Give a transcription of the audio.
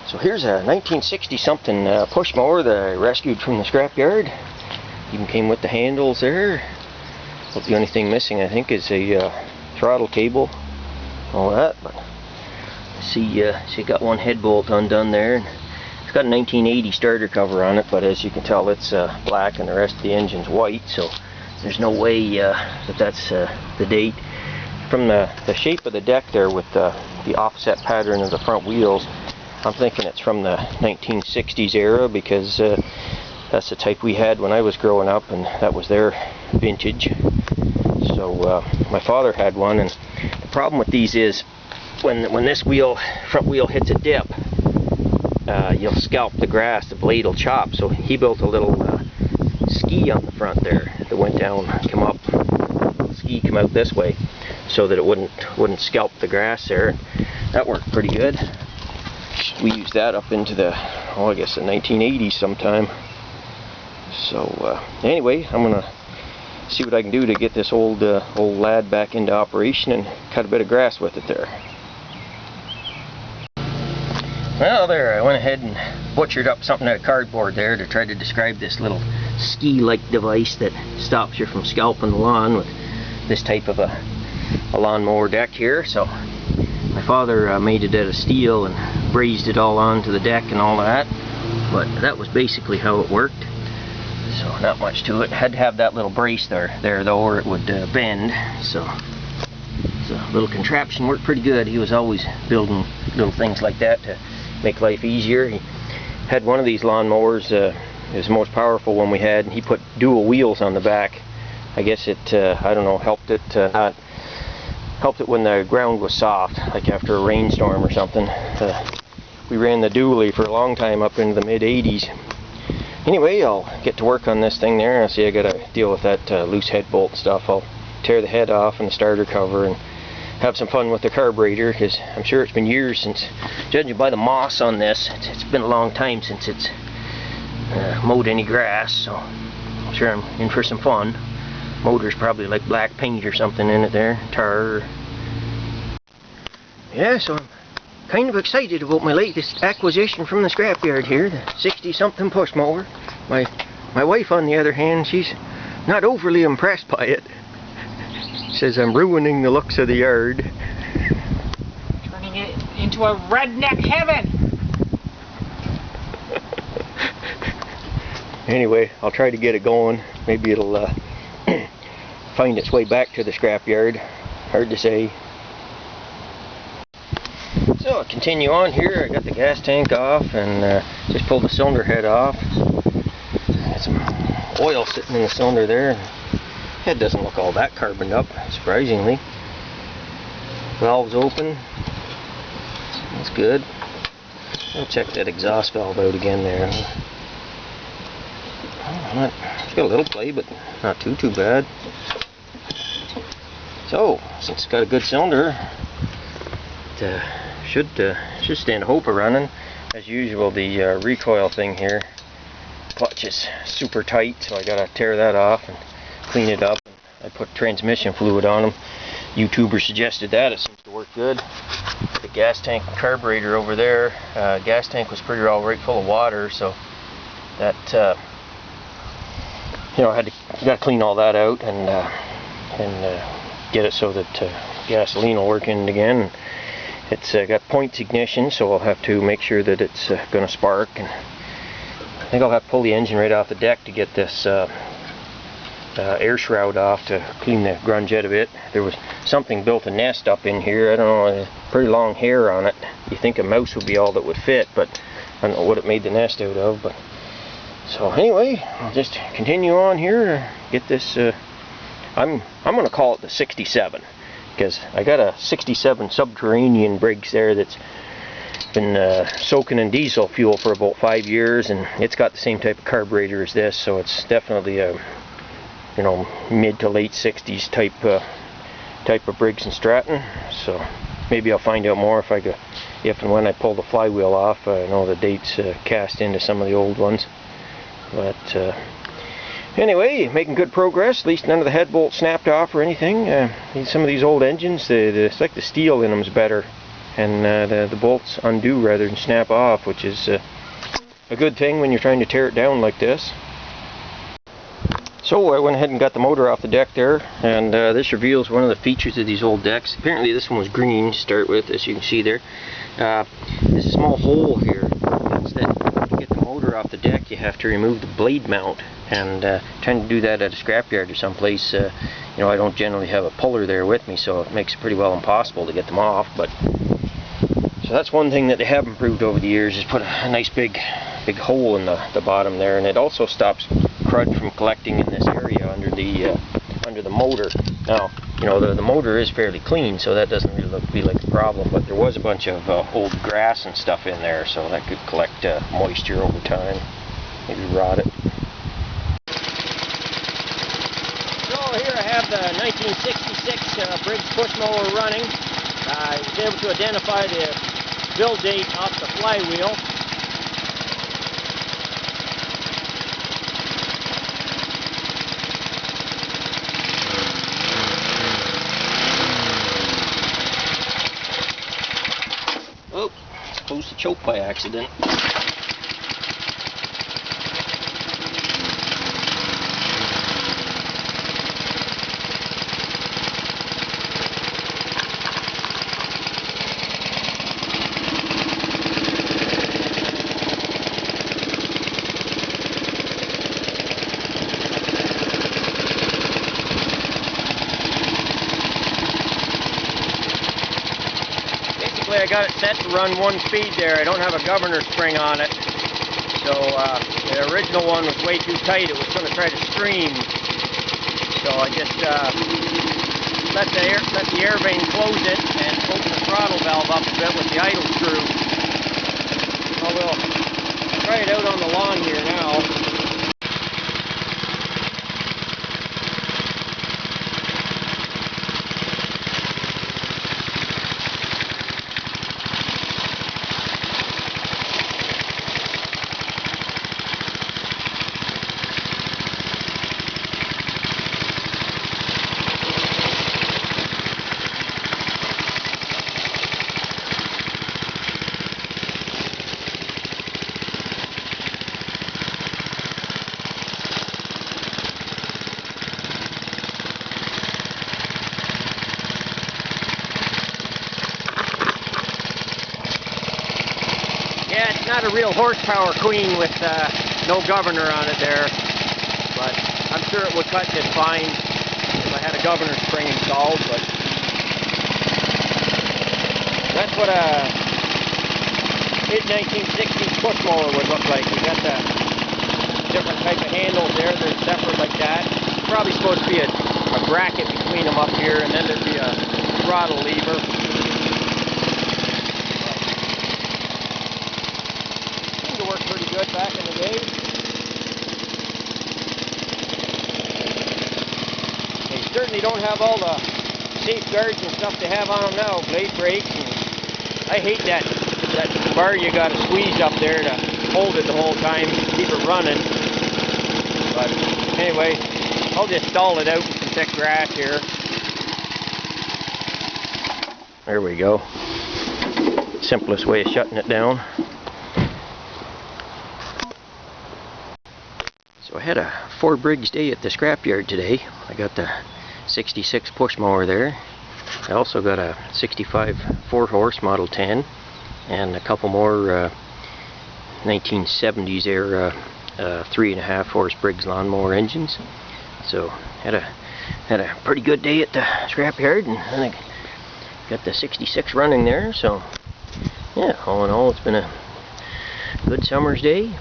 So here's a 1960 something push mower that I rescued from the scrapyard. Even came with the handles there. But the only thing missing, I think, is a throttle cable, all that. But see, she got one head bolt undone there. It's got a 1980 starter cover on it, but as you can tell, it's black and the rest of the engine's white. So there's no way that's the date. From the shape of the deck there with the offset pattern of the front wheels, I'm thinking it's from the 1960s era, because that's the type we had when I was growing up, and that was their vintage. So my father had one, and the problem with these is when this front wheel hits a dip, you'll scalp the grass, the blade will chop. So he built a little ski on the front there that went down, come up, ski come out this way, so that it wouldn't scalp the grass there. That worked pretty good. We used that up into the, I guess the 1980s sometime. So anyway, I'm gonna see what I can do to get this old lad back into operation and cut a bit of grass with it there. Well, there, I went ahead and butchered up something out of cardboard there to try to describe this little ski-like device that stops you from scalping the lawn with this type of a lawnmower deck here. So my father made it out of steel and brazed it all onto the deck and all that, but that was basically how it worked. So not much to it. Had to have that little brace there though, or it would bend. So a little contraption worked pretty good. He was always building little things like that to make life easier. He had one of these lawnmowers, it was the most powerful one we had, and he put dual wheels on the back. I guess it, I don't know, helped it when the ground was soft, like after a rainstorm or something. We ran the dually for a long time, up into the mid 80s. Anyway, I'll get to work on this thing there. I see I gotta deal with that loose head bolt stuff. I'll tear the head off and the starter cover and have some fun with the carburetor, because I'm sure it's been years since, judging by the moss on this, it's been a long time since it's mowed any grass. So I'm sure I'm in for some fun. Motor's probably like black paint or something in it there, tar. Yeah, so I'm kind of excited about my latest acquisition from the scrapyard here, the 60-something push mower. My wife, on the other hand, she's not overly impressed by it. Says I'm ruining the looks of the yard. Turning it into a redneck heaven. Anyway, I'll try to get it going. Maybe it'll find its way back to the scrapyard. Hard to say. So I'll continue on here. I got the gas tank off and just pulled the cylinder head off. Got some oil sitting in the cylinder there. Head doesn't look all that carboned up, surprisingly. Valve's open. That's good. I'll check that exhaust valve out again there. It's got a little play, but not too bad. So, since it's got a good cylinder, it should stand a hope of running. As usual, the recoil thing here, clutch is super tight, so I gotta tear that off and clean it up. I put transmission fluid on them. YouTuber suggested that. It seems to work good. The gas tank and carburetor over there. Gas tank was pretty alright, full of water, so that you know, I got to clean all that out and get it so that gasoline will work in it again. It's got points ignition, so I'll have to make sure that it's going to spark. And I think I'll have to pull the engine right off the deck to get this air shroud off to clean the grunge out of it. There was something built a nest up in here. I don't know, pretty long hair on it. You think a mouse would be all that would fit, but I don't know what it made the nest out of. But so anyway, I'll just continue on here. Get this. I'm going to call it the 67, because I got a 67 subterranean Briggs there that's been soaking in diesel fuel for about 5 years, and it's got the same type of carburetor as this, so it's definitely a, you know, mid to late 60s type of Briggs and Stratton. So maybe I'll find out more if and when I pull the flywheel off. I know the date's cast into some of the old ones, but anyway, making good progress. At least none of the head bolts snapped off or anything. Some of these old engines, it's like the steel in them's better. and the bolts undo rather than snap off, which is a good thing when you're trying to tear it down like this. So I went ahead and got the motor off the deck there, and this reveals one of the features of these old decks. Apparently this one was green to start with, as you can see there. There's a small hole here. That's that. To get the motor off the deck, you have to remove the blade mount, and trying to do that at a scrapyard or someplace, you know, I don't generally have a puller there with me, so it makes it pretty well impossible to get them off. But so that's one thing that they have improved over the years, is put a nice big hole in the bottom there, and it also stops crud from collecting in this area under the motor. Now, you know, the motor is fairly clean, so that doesn't really look to be like a problem, but there was a bunch of old grass and stuff in there, so that could collect moisture over time, maybe rot it. So here I have the 1966 Briggs push mower running. I was able to identify the build date off the flywheel. Oh, supposed to choke by accident. I got it set to run one speed there. I don't have a governor spring on it, so the original one was way too tight. It was going to try to stream, so I just let the air vane close it and open the throttle valve up a bit with the idle screw. So we'll try it out on the lawn here now. Yeah, it's not a real horsepower queen with no governor on it there, but I'm sure it would cut just fine if I had a governor spring installed. But that's what a mid-1960s push mower would look like. You got the different type of handles there. They're separate like that. Probably supposed to be a bracket between them up here, and then there'd be a throttle lever. Pretty good back in the day. They certainly don't have all the safeguards and stuff they have on them now. Blade brakes, and I hate that bar you got to squeeze up there to hold it the whole time, keep it running. But anyway, I'll just stall it out with some thick grass here. There we go. Simplest way of shutting it down. So I had a 4 Briggs day at the scrapyard today. I got the 66 push mower there. I also got a 65 4-horse Model 10 and a couple more 1970s era 3.5 horse Briggs lawnmower engines. So had a pretty good day at the scrapyard, and then I got the 66 running there. So yeah, all in all, it's been a good summer's day.